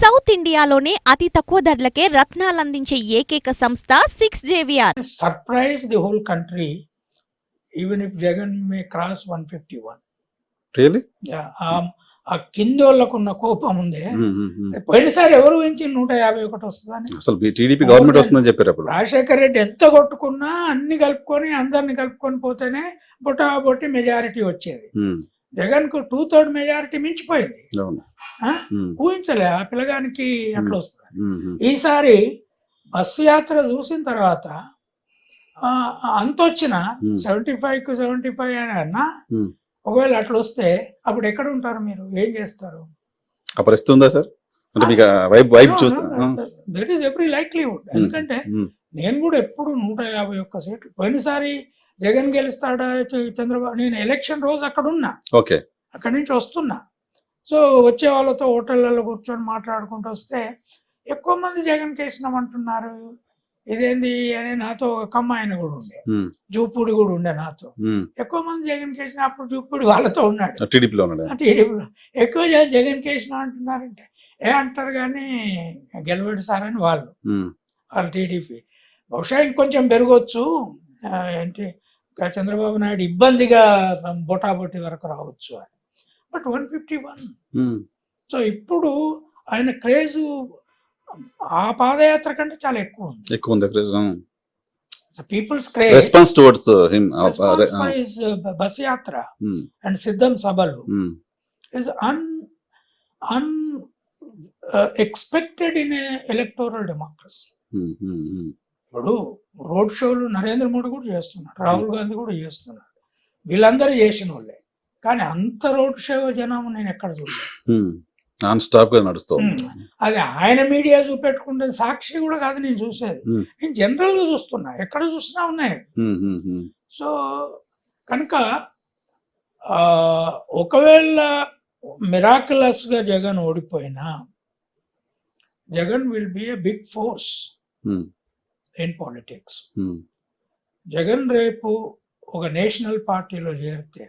South ఇండియాలోనే అతి తక్కువ ధరలకే రత్నాలందించే ఏకైక సంస్థ 6JVR. Surprise the whole country, even if Jagan may cross 151. Really Yeah, ఆ కిందోళ్ళకున్న కోపం ఉందే, పోయినసారి ఎవరు ఊహించి 151 వస్తుందని. అసలు టీడీపీ గవర్నమెంట్ వస్తుందని చెప్పారు అప్పుడు. రాజశేఖర్ రెడ్డి ఎంత కొట్టుకున్నా అన్ని కలుపుకొని అందరిని కలుపుకొని పోతేనే బొట్టి మెజారిటీ వచ్చేది. జగన్ కు 2/3 మెజారిటీ మించిపోయింది. ఊహించలే ఆ పిల్లగానికి అట్లా వస్తుంది. ఈసారి బస్సు యాత్ర చూసిన తర్వాత అంత వచ్చిన 75 కు 75 అని అన్నా, ఒకవేళ అట్లా వస్తే అప్పుడు ఎక్కడ ఉంటారు మీరు, ఏం చేస్తారు? పరిస్థితి sir that is every likelihood. ఎందుకంటే నేను కూడా ఎప్పుడు 151 సీట్లు, పోయినసారి జగన్ గెలుస్తాడా చంద్రబాబు, నేను ఎలక్షన్ రోజు అక్కడ ఉన్నా, అక్కడి నుంచి వస్తున్నా. సో వచ్చే వాళ్ళతో హోటళ్లలో కూర్చొని మాట్లాడుకుంటూ వస్తే ఎక్కువ మంది జగన్ కేసినామంటున్నారు, ఇదేంది అని. నాతో ఒక అమ్మాయిన కూడా ఉండే, జూపూడి కూడా ఉండే నాతో. ఎక్కువ మంది జగన్ కేసిన, అప్పుడు జూపూడి వాళ్ళతో ఉన్నాడు, టీడీపీలో ఎక్కువ జగన్ కేసిన అంటున్నారంటే అంటారు కానీ గెలవడు సార్ అని వాళ్ళు టీడీపీ. బహుశా ఇంకొంచెం పెరగవచ్చు, ఏంటి చంద్రబాబు నాయుడు ఇబ్బందిగా బొటాబొట్టి వరకు రావచ్చు అని. బట్ 151. సో ఇప్పుడు ఆయన క్రేజ్ ఆ పాదయాత్ర కంటే చాలా ఎక్కువ ఉంది craze. Peoples craze, response towards him, bus yatra and Siddham సభలు is expected in electoral democracy. ఇప్పుడు రోడ్ షోలు నరేంద్ర మోడీ కూడా చేస్తున్నాడు, రాహుల్ గాంధీ కూడా చేస్తున్నాడు, వీళ్ళందరూ చేసిన వాళ్ళే. కానీ అంత రోడ్ షో జనం నేను ఎక్కడ చూడలేదు, నాన్ స్టాప్ గా నడుస్తుంది. అది ఆయన మీడియా చూపెట్టుకుంటే, సాక్షి కూడా కాదు నేను చూసేది, నేను జనరల్ గా చూస్తున్నా, ఎక్కడ చూసినా ఉన్నాయి. సో కనుక ఒకవేళ మిరాకులస్ గా జగన్ ఓడిపోయినా, Jagan will be a big force in politics. Jagan రేపు ఒక నేషనల్ పార్టీలో చేరితే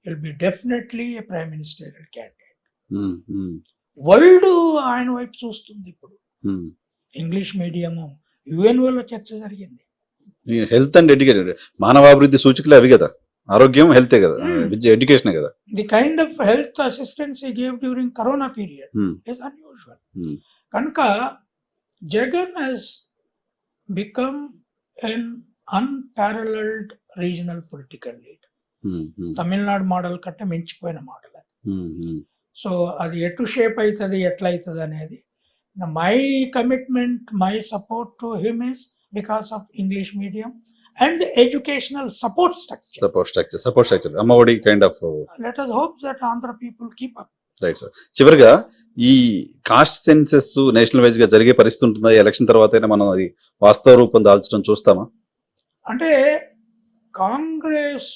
will be definitely a prime ministerial candidate. World ఆయన వైపు చూస్తుంది. ఇప్పుడు ఇంగ్లీష్ మీడియము, యుఎన్ఓలో చర్చ జరిగింది. హెల్త్ అండ్ ఎడ్యుకేషన్, మానవాభివృద్ధి సూచికలు అవి కదా, ఆరోగ్యం హెల్తే కదా, ఎడ్యుకేషన్ కదా. The kind of health assistance he gave during corona period is unusual. కనుక Jagan has become an unparalleled regional political leader. Tamil Nadu model కంటే మించిపోయిన మోడల్ అది. సో అది ఎటు షేప్ అవుతుంది, ఎట్లా అవుతుంది అనేది my commitment, my support to him is because of English medium and educational support structure. Amma Vodi kind of. Let us hope that Andhra people keep up. Right sir. చివరిగా ఈ కాస్ట్ సెన్సెస్ నేషనల్ వైజ్ గా జరిగే పరిస్థితి ఉంటుందా? Election తర్వాత మనం అది వాస్తవ రూపం దాల్చడం చూస్తామా? అంటే కాంగ్రెస్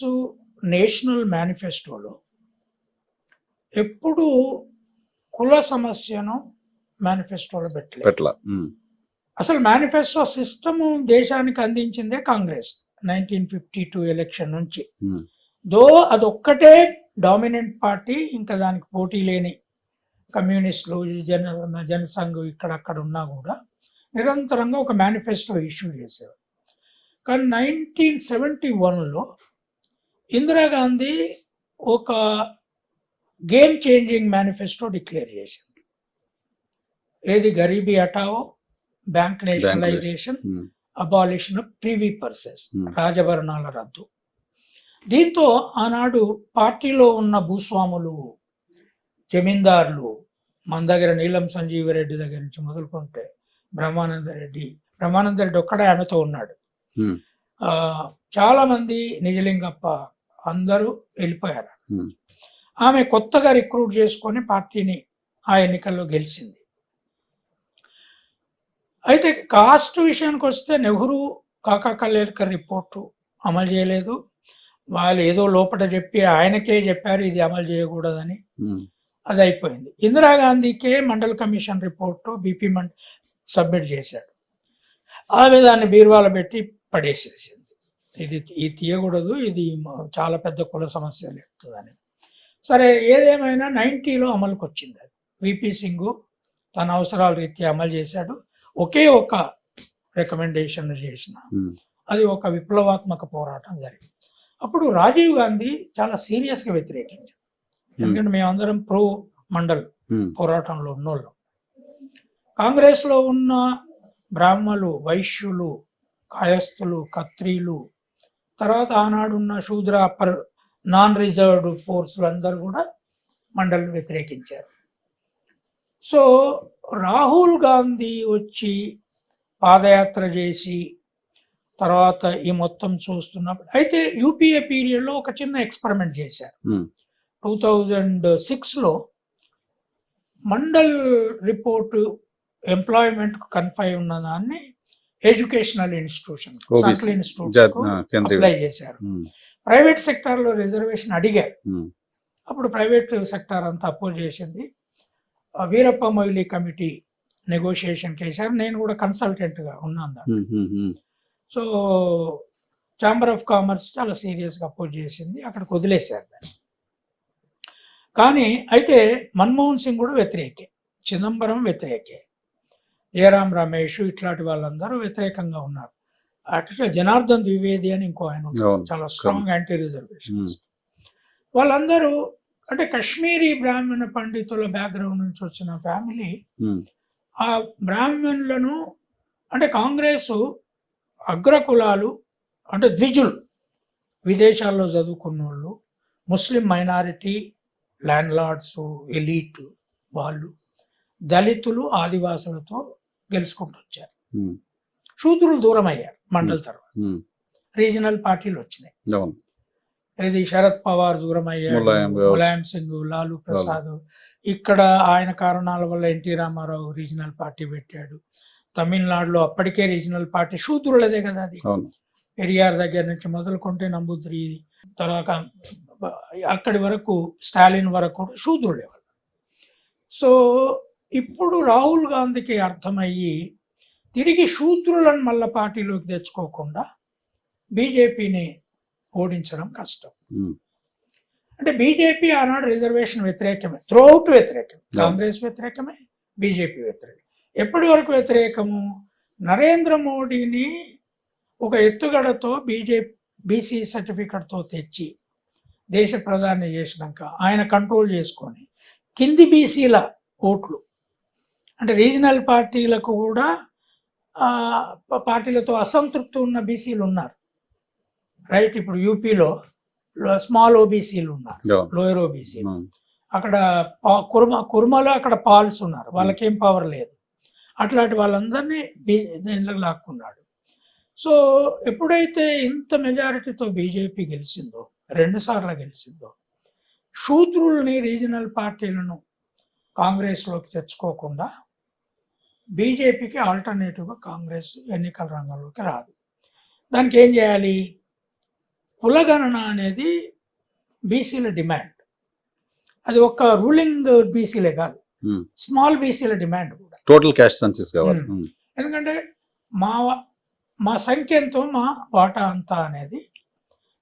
నేషనల్ మేనిఫెస్టోలో ఎప్పుడు కుల సమస్యను మేనిఫెస్టోలో పెట్టలే. అసలు మేనిఫెస్టో సిస్టమ్ దేశానికి అందించిందే కాంగ్రెస్ 1952 ఎలక్షన్ నుంచి. దో అదొక్కటే డామినెంట్ పార్టీ, ఇంకా దానికి పోటీ లేని కమ్యూనిస్టులు, జనసంఘ్ ఇక్కడక్కడ ఉన్నా కూడా నిరంతరంగా ఒక మేనిఫెస్టో ఇష్యూ చేసేవారు. కానీ 1971లో ఇందిరాగాంధీ ఒక గేమ్ చేంజింగ్ మేనిఫెస్టో డిక్లేర్ చేసింది. ఏది? గరీబీ హటావో, bank nationalisation, abolition of privy purses, రాజభరణాల రద్దు. దీంతో ఆనాడు పార్టీలో ఉన్న భూస్వాములు, జమీందారులు, మన దగ్గర నీలం సంజీవరెడ్డి దగ్గర నుంచి మొదలుకుంటే బ్రహ్మానంద రెడ్డి ఒక్కడే ఆమెతో ఉన్నాడు. చాలా మంది, నిజలింగప్ప, అందరూ వెళ్ళిపోయారు. ఆమె కొత్తగా రిక్రూట్ చేసుకొని పార్టీని ఆ ఎన్నికల్లో గెలిచింది. అయితే కాస్ట్ విషయానికి వస్తే నెహ్రూ, కాకా కలేర్కర్ రిపోర్టు అమలు చేయలేదు. వాళ్ళు ఏదో లోపల చెప్పి ఆయనకే చెప్పారు ఇది అమలు చేయకూడదని, అది అయిపోయింది. ఇందిరాగాంధీకే Mandal commission report BP submit చేశాడు. ఆమె దాన్ని బీరువాలో పెట్టి పడేసేసింది. ఇది తీయకూడదు, ఇది చాలా పెద్ద కుల సమస్య లేస్తుందని. సరే, ఏదేమైనా 90లో అమలుకి వచ్చింది అది. విపి సింగ్ తన అవసరాల రీత్యా అమలు చేశాడు. ఒకే ఒక రికమెండేషన్ చేసిన, అది ఒక విప్లవాత్మక పోరాటం జరిగింది. అప్పుడు రాజీవ్ గాంధీ చాలా సీరియస్గా వ్యతిరేకించాడు. ఎందుకంటే మేమందరం ప్రో మండల్ పోరాటంలో ఉన్నోళ్ళం. కాంగ్రెస్లో ఉన్న బ్రాహ్మలు, వైశ్యులు, కాయస్థులు, ఖత్రీలు, తర్వాత ఆనాడున్న శూద్ర అప్పర్ నాన్ రిజర్వ్డ్ ఫోర్సులు అందరూ కూడా మండల్ వ్యతిరేకించారు. సో రాహుల్ గాంధీ వచ్చి పాదయాత్ర చేసి తర్వాత ఈ మొత్తం చూస్తున్నప్పుడు, అయితే యూపీఏ పీరియడ్లో ఒక చిన్న ఎక్స్పెరిమెంట్ చేశారు. 2006లో మండల్ రిపోర్టు ఎంప్లాయ్మెంట్కు కన్ఫై ఉన్న దాన్ని educational institution, central institute apply చేశారు. ప్రైవేట్ సెక్టార్లో రిజర్వేషన్ అడిగారు. అప్పుడు ప్రైవేట్ సెక్టార్ అంతా అపోజ్ చేసింది. వీరప్ప మొయిలీ కమిటీ నెగోషియేషన్ చేశారు. నేను కూడా కన్సల్టెంట్గా ఉన్నాను దాంట్లో. సో ఛాంబర్ ఆఫ్ కామర్స్ చాలా సీరియస్గా అపోజ్ చేసింది, అక్కడికి వదిలేశారు దాన్ని. కానీ అయితే మన్మోహన్ సింగ్ కూడా వ్యతిరేకే, చిదంబరం వ్యతిరేకే, జయరాం రమేష్ ఇట్లాంటి వాళ్ళందరూ వ్యతిరేకంగా ఉన్నారు. యాక్చువల్గా జనార్దన్ ద్వివేది అని ఇంకో ఆయన చాలా స్ట్రాంగ్ యాంటీ రిజర్వేషన్. వాళ్ళందరూ అంటే కాశ్మీరీ బ్రాహ్మణ పండితుల బ్యాక్గ్రౌండ్ నుంచి వచ్చిన ఫ్యామిలీ. ఆ బ్రాహ్మణులను అంటే కాంగ్రెస్ అగ్రకులాలు అంటే ద్విజులు, విదేశాల్లో చదువుకున్న వాళ్ళు, ముస్లిం మైనారిటీ, ల్యాండ్ లార్డ్స్, ఎలీట్ వాళ్ళు, దళితులు, ఆదివాసులతో గెలుచుకుంటూ వచ్చారు. శూద్రులు దూరం అయ్యారు మండల్ తర్వాత. రీజనల్ పార్టీలు వచ్చినాయి. ఇది శరద్ పవార్ దూరం అయ్యాడు, ములాయం సింగ్, లాలూ ప్రసాద్. ఇక్కడ ఆయన కారణాల వల్ల ఎన్టీ రామారావు రీజనల్ పార్టీ పెట్టాడు. తమిళనాడులో అప్పటికే రీజనల్ పార్టీ శూద్రులదే కదా అది. పెరియార్ దగ్గర నుంచి మొదలుకుంటే నంబూద్రి, తర్వాత అక్కడి వరకు స్టాలిన్ వరకు కూడా శూద్రులే వాళ్ళు. సో ఇప్పుడు రాహుల్ గాంధీకి అర్థమయ్యి తిరిగి శూద్రులను మళ్ళీ పార్టీలోకి తెచ్చుకోకుండా బీజేపీని ఓడించడం కష్టం. అంటే బీజేపీ ఆనాడు రిజర్వేషన్ వ్యతిరేకమే, త్రూఅవుట్ వ్యతిరేకమే, కాంగ్రెస్ వ్యతిరేకమే, బీజేపీ వ్యతిరేకం. ఎప్పటి వరకు వ్యతిరేకము? నరేంద్ర మోడీని ఒక ఎత్తుగడతో బీసీ సర్టిఫికెట్తో తెచ్చి దేశ ప్రధాని చేసినాక ఆయన కంట్రోల్ చేసుకొని కింది బీసీల ఓట్లు అంటే రీజనల్ పార్టీలకు కూడా పార్టీలతో అసంతృప్తి ఉన్న బీసీలు ఉన్నారు, రైట్? ఇప్పుడు యూపీలో స్మాల్ ఓబీసీలు ఉన్నారు, లోయర్ ఓబీసీలు. అక్కడ కుర్మలో అక్కడ పాల్స్ ఉన్నారు, వాళ్ళకేం పవర్ లేదు. అట్లాంటి వాళ్ళందరినీ దీనిలోకి లాక్కున్నాడు. సో ఎప్పుడైతే ఇంత మెజారిటీతో బీజేపీ గెలిచిందో, 2 సార్లు గెలిచిందో, శూద్రుల్ని రీజనల్ పార్టీలను కాంగ్రెస్లోకి తెచ్చుకోకుండా బీజేపీకి ఆల్టర్నేటివ్గా కాంగ్రెస్ ఎన్నికల రంగంలోకి రాదు. దానికి ఏం చేయాలి? కులగణన అనేది బీసీల డిమాండ్. అది ఒక రూలింగ్ బీసీలే కాదు, స్మాల్ బీసీల డిమాండ్ కూడా. టోటల్ క్యాస్ట్ సెన్సస్ కావాలి. ఎందుకంటే మా సంఖ్య ఎంతో మా వాటా అంతా అనేది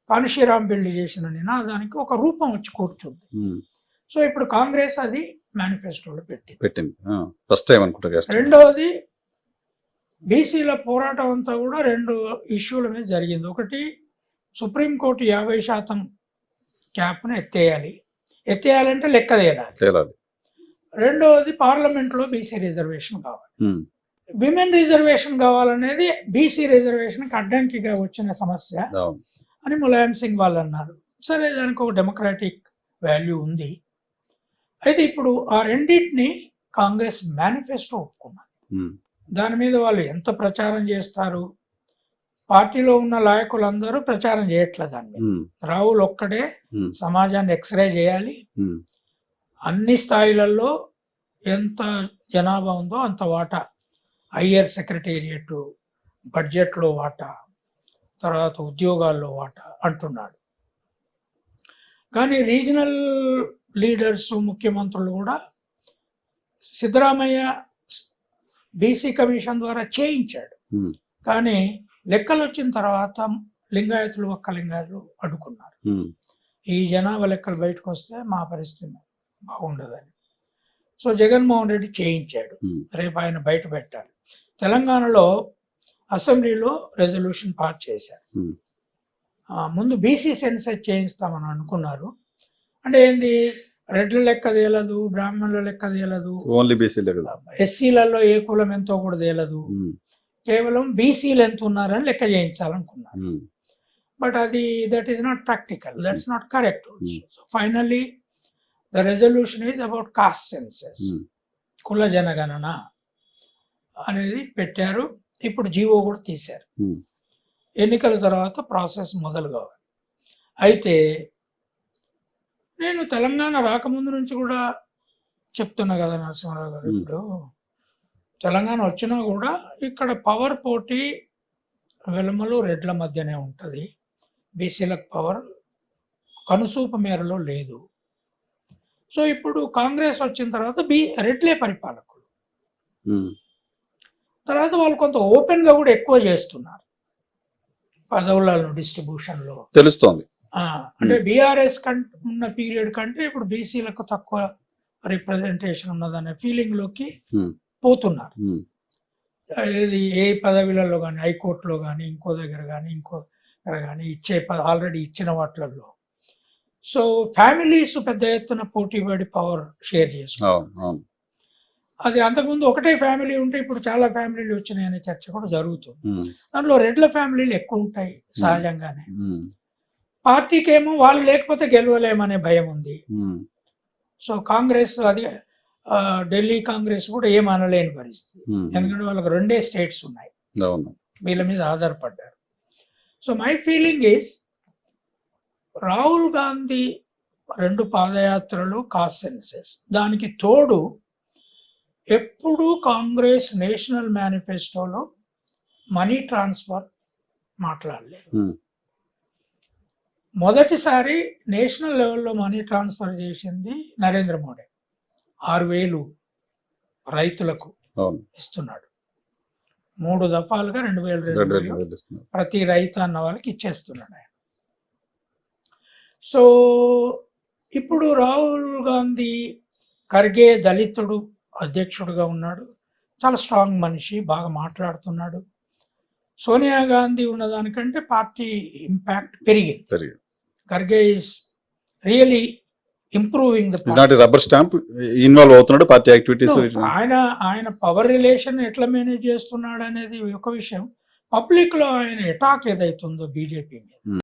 కాన్షీరామ్ బిల్డ్ చేసిన నినాదానికి ఒక రూపం వచ్చి కూర్చుంది. సో ఇప్పుడు కాంగ్రెస్ అది మేనిఫెస్టోలో పెట్టింది ఫస్ట్ టైం అనుకుంటా. రెండవది, బీసీల పోరాటం అంతా కూడా 2 ఇష్యూల మీద జరిగింది. ఒకటి, సుప్రీంకోర్టు 50% క్యాప్ను ఎత్తేయాలంటే లెక్క తేలాలి. రెండవది, పార్లమెంట్లో బీసీ రిజర్వేషన్ కావాలి. విమెన్ రిజర్వేషన్ కావాలనేది బీసీ రిజర్వేషన్కి అడ్డంకిగా వచ్చిన సమస్య అని ములాయం సింగ్ వాళ్ళు అన్నారు. సరే, దానికి ఒక డెమోక్రాటిక్ వాల్యూ ఉంది. అయితే ఇప్పుడు ఆ రెండింటిని కాంగ్రెస్ మేనిఫెస్టో ఒప్పుకున్నారు. దాని మీద వాళ్ళు ఎంత ప్రచారం చేస్తారు? పార్టీలో ఉన్న నాయకులందరూ ప్రచారం చేయట్లేదు. దాన్ని రాహుల్ ఒక్కడే సమాజాన్ని ఎక్స్రే చేయాలి, అన్ని స్థాయిలలో ఎంత జనాభా ఉందో అంత వాటా, హయ్యర్ సెక్రటేరియట్, బడ్జెట్లో వాటా, తర్వాత ఉద్యోగాల్లో వాటా అంటున్నాడు. కానీ రీజనల్ లీడర్స్, ముఖ్యమంత్రులు కూడా సిద్ధరామయ్య బీసీ కమిషన్ ద్వారా చేయించాడు. కానీ లెక్కలు వచ్చిన తర్వాత లింగాయతులు, ఒక్క లింగాయతులు అడ్డుకున్నారు. ఈ జనాభా లెక్కలు బయటకు వస్తే మా పరిస్థితి బాగుండదని. సో జగన్మోహన్ రెడ్డి చేయించాడు. Hmm. రేపు ఆయన బయట పెట్టాలి. తెలంగాణలో అసెంబ్లీలో రెజల్యూషన్ పాస్ చేశారు. Hmm. ముందు బీసీ సెన్సస్ చేయిస్తామని అనుకున్నారు. అంటే ఏంది, రెడ్ల లెక్క తేలదు, బ్రాహ్మణుల లెక్క తేలదు, ఓన్లీ బీసీలే కదా. ఎస్సీలలో ఏ కులం ఎంతో కూడా తేలదు, కేవలం బీసీలు ఎంత ఉన్నారని లెక్క చేయించాలనుకున్నారు. బట్ అది that is not practical, that's not correct. So finally the resolution is about cost senses, కుల జనగణన అనేది పెట్టారు. ఇప్పుడు జీవో కూడా తీశారు. ఎన్నికల తర్వాత ప్రాసెస్ మొదలు కావాలి. అయితే నేను తెలంగాణ రాకముందు నుంచి కూడా చెప్తున్నా కదా నరసింహారావు గారు, ఇప్పుడు తెలంగాణ వచ్చినా కూడా ఇక్కడ పవర్ పోటీ వెలుమలు రెడ్ల మధ్యనే ఉంటుంది. బీసీలకు పవర్ కనుసూపు మేరలో లేదు. సో ఇప్పుడు కాంగ్రెస్ వచ్చిన తర్వాత రెడ్లే పరిపాలకులు. తర్వాత వాళ్ళు కొంత ఓపెన్గా కూడా ఎక్కువ చేస్తున్నారు పదవులను డిస్ట్రిబ్యూషన్లో తెలుస్తోంది. అంటే బీఆర్ఎస్ ఉన్న పీరియడ్ కంటే ఇప్పుడు బీసీలకు తక్కువ రిప్రజెంటేషన్ ఉన్నదనే ఫీలింగ్లోకి పోతున్నారు. ఇది ఏ పదవిలలో కానీ, హైకోర్టులో కానీ, ఇంకో దగ్గర కానీ ఇచ్చే ఆల్రెడీ ఇచ్చిన వాటిలలో. సో ఫ్యామిలీస్ పెద్ద ఎత్తున పోటీ పడి పవర్ షేర్ చేసుకుంటారు. అది అంతకుముందు ఒకటే ఫ్యామిలీ ఉంటే ఇప్పుడు చాలా ఫ్యామిలీలు వచ్చినాయనే చర్చ కూడా జరుగుతుంది. దాంట్లో రెడ్ల ఫ్యామిలీలు ఎక్కువ ఉంటాయి సహజంగానే. పార్టీకి ఏమో వాళ్ళు లేకపోతే గెలవలేమనే భయం ఉంది. సో కాంగ్రెస్ అది ఢిల్లీ కాంగ్రెస్ కూడా ఏమనలేని పరిస్థితి, ఎందుకంటే వాళ్ళకి 2 స్టేట్స్ ఉన్నాయి, వీళ్ళ మీద ఆధారపడ్డారు. So my feeling is Rahul Gandhi 2 పాదయాత్రలు కాస్ట్ సెన్సెస్, దానికి తోడు ఎప్పుడు కాంగ్రెస్ నేషనల్ మేనిఫెస్టోలో మనీ ట్రాన్స్ఫర్ మాట్లాడలేదు. మొదటిసారి నేషనల్ లెవెల్లో మనీ ట్రాన్స్ఫర్ చేసింది నరేంద్ర మోడీ. 6,000 రైతులకు ఇస్తున్నాడు. 3 దఫాలుగా 2,000 ప్రతి రైతు అన్న వాళ్ళకి ఇచ్చేస్తున్నాడు ఆయన. సో ఇప్పుడు రాహుల్ గాంధీ, ఖర్గే దళితుడు అధ్యక్షుడుగా ఉన్నాడు, చాలా స్ట్రాంగ్ మనిషి, బాగా మాట్లాడుతున్నాడు. సోనియా గాంధీ ఉన్నదానికంటే పార్టీ ఇంపాక్ట్ పెరిగింది. Kharge is really improving the rubber stamp, involve అవుతున్నాడు పార్టీ యాక్టివిటీస్. ఆయన పవర్ రిలేషన్ ఎట్లా మేనేజ్ చేస్తున్నాడు అనేది ఒక విషయం. పబ్లిక్ లో ఆయన అటాక్ ఏదైతుందో బీజేపీ మీద,